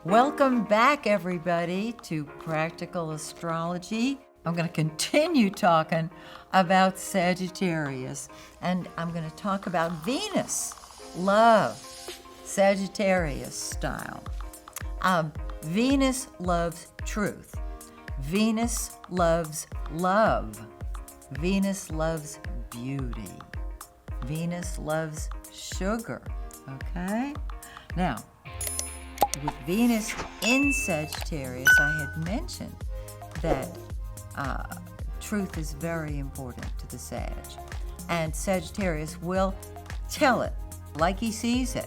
Welcome back, everybody, to Practical Astrology. I'm going to continue talking about Sagittarius, and I'm going to talk about Venus, love, Sagittarius style. Venus loves truth. Venus loves love. Venus loves beauty. Venus loves sugar, okay? Now, with Venus in Sagittarius, I had mentioned that truth is very important to the Sag. And Sagittarius will tell it like he sees it.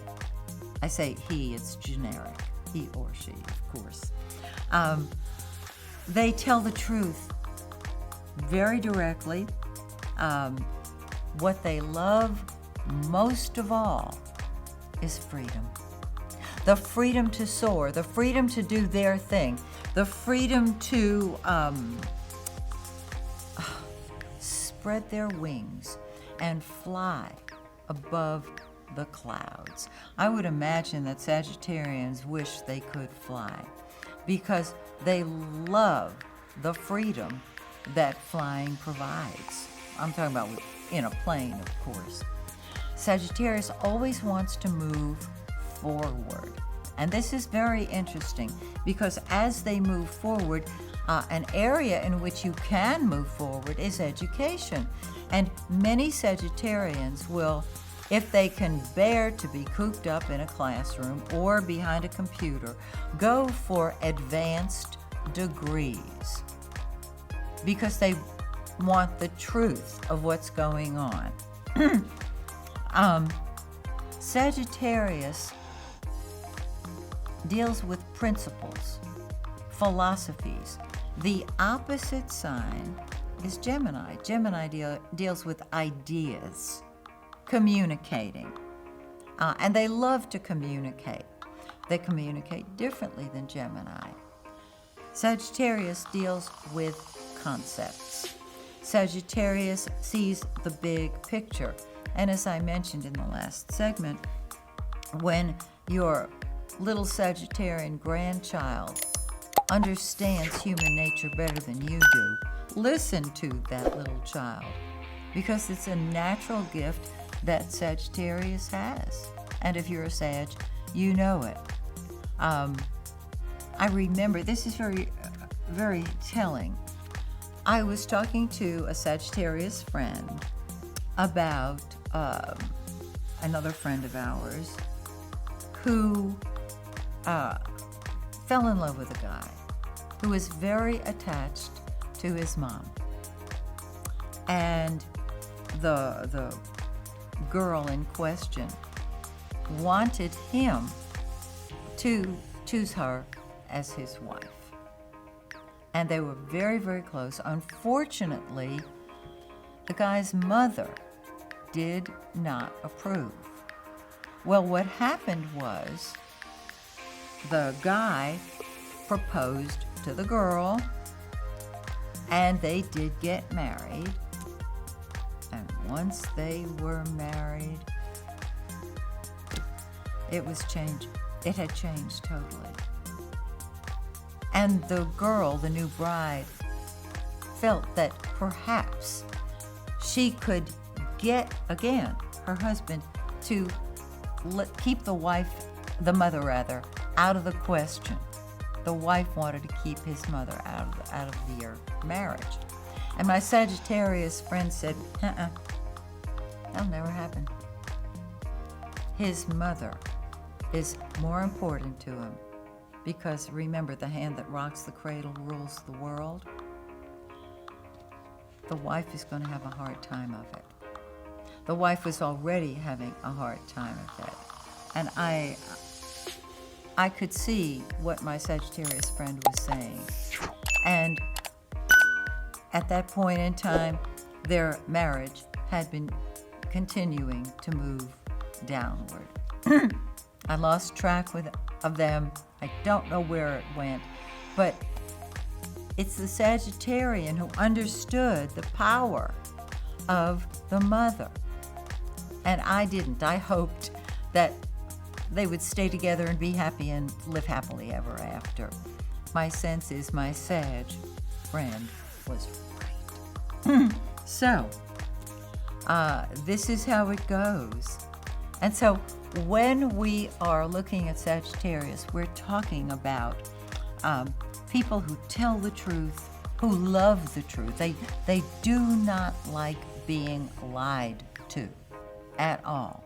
I say he, it's generic. He or she, of course. They tell the truth very directly. What they love most of all is freedom. The freedom to soar, the freedom to do their thing, the freedom to spread their wings and fly above the clouds. I would imagine that Sagittarians wish they could fly because they love the freedom that flying provides. I'm talking about in a plane, of course. Sagittarius always wants to move forward. And this is very interesting because as they move forward, an area in which you can move forward is education. And many Sagittarians will, if they can bear to be cooped up in a classroom or behind a computer, go for advanced degrees because they want the truth of what's going on. Sagittarius deals with principles, philosophies. The opposite sign is Gemini. Gemini deals with ideas, communicating. And they love to communicate. They communicate differently than Gemini. Sagittarius deals with concepts. Sagittarius sees the big picture. And as I mentioned in the last segment, when your little Sagittarian grandchild understands human nature better than you do, listen to that little child because it's a natural gift that Sagittarius has. And if you're a Sag, you know it. I remember, this is very, very telling. I was talking to a Sagittarius friend about another friend of ours who fell in love with a guy who was very attached to his mom. And the girl in question wanted him to choose her as his wife. And they were very, very close. Unfortunately, the guy's mother did not approve. Well, what happened was the guy proposed to the girl, and they did get married. And once they were married, it was changed. It had changed totally. And the girl, the new bride, felt that perhaps she could get, again, her husband to keep the mother out of the question. The wife wanted to keep his mother out of their marriage. And my Sagittarius friend said, that'll never happen. His mother is more important to him because remember, the hand that rocks the cradle rules the world. The wife is going to have a hard time of it. The wife was already having a hard time of it. And I could see what my Sagittarius friend was saying. And at that point in time, their marriage had been continuing to move downward. I lost track of them. I don't know where it went, but it's the Sagittarian who understood the power of the mother. And I didn't. I hoped that they would stay together and be happy and live happily ever after. My sense is my Sag friend was right. So, this is how it goes. And so when we are looking at Sagittarius, we're talking about people who tell the truth, who love the truth. They do not like being lied to at all.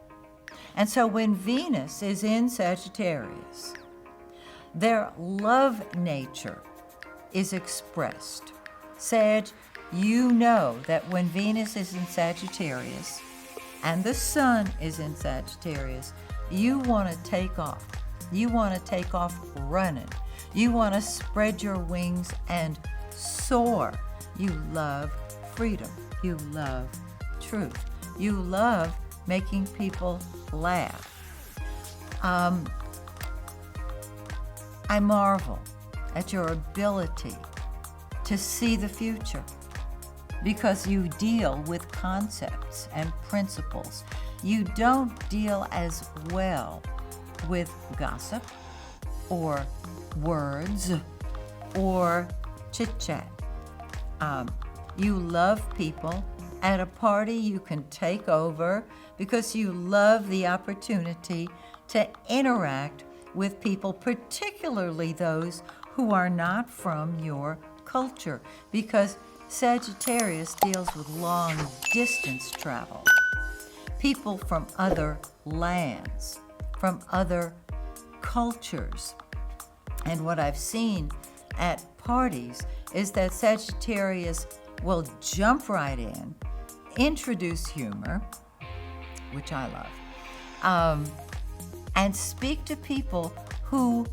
And so when Venus is in Sagittarius, their love nature is expressed. Sag, you know that when Venus is in Sagittarius and the Sun is in Sagittarius, you want to take off. You want to take off running. You want to spread your wings and soar. You love freedom. You love truth. You love making people laugh. I marvel at your ability to see the future because you deal with concepts and principles. You don't deal as well with gossip or words or chit-chat. You love people. At a party, you can take over because you love the opportunity to interact with people, particularly those who are not from your culture, because Sagittarius deals with long distance travel. People from other lands, from other cultures. And what I've seen at parties is that Sagittarius will jump right in, introduce humor, which I love, and speak to people who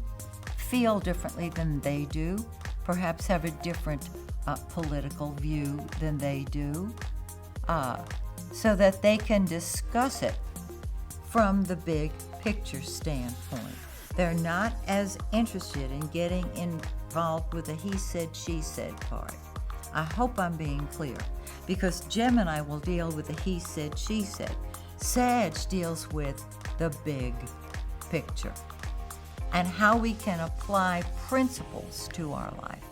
feel differently than they do, perhaps have a different political view than they do, so that they can discuss it from the big picture standpoint. They're not as interested in getting involved with the he said, she said part. I hope I'm being clear, because Gemini will deal with the he said, she said. Sag deals with the big picture and how we can apply principles to our life.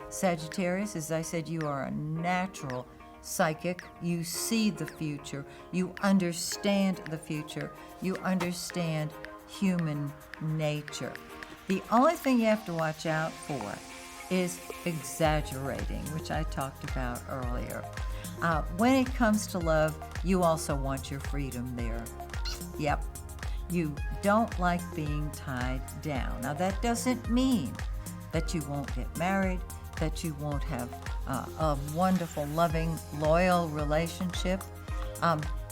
Sagittarius, as I said, you are a natural psychic. You see the future. You understand the future. You understand human nature. The only thing you have to watch out for is exaggerating, which I talked about earlier. When it comes to love, you also want your freedom there. Yep. You don't like being tied down. Now, that doesn't mean that you won't get married, that you won't have a wonderful, loving, loyal relationship.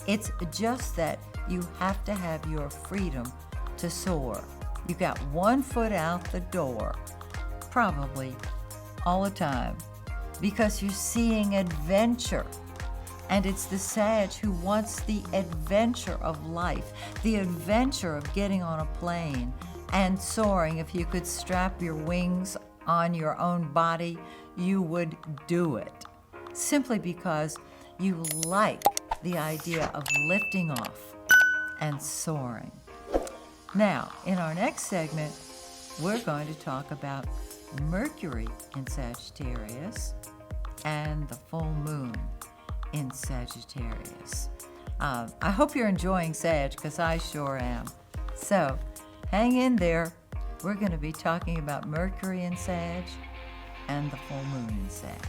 It's just that you have to have your freedom to soar. You got one foot out the door, probably all the time, because you're seeing adventure. And it's the Sag who wants the adventure of life, the adventure of getting on a plane and soaring. If you could strap your wings on your own body, you would do it, simply because you like the idea of lifting off and soaring. Now, in our next segment, we're going to talk about Mercury in Sagittarius and the full moon in Sagittarius. I hope you're enjoying Sag, because I sure am. So hang in there. We're going to be talking about Mercury in Sag and the full moon in Sag.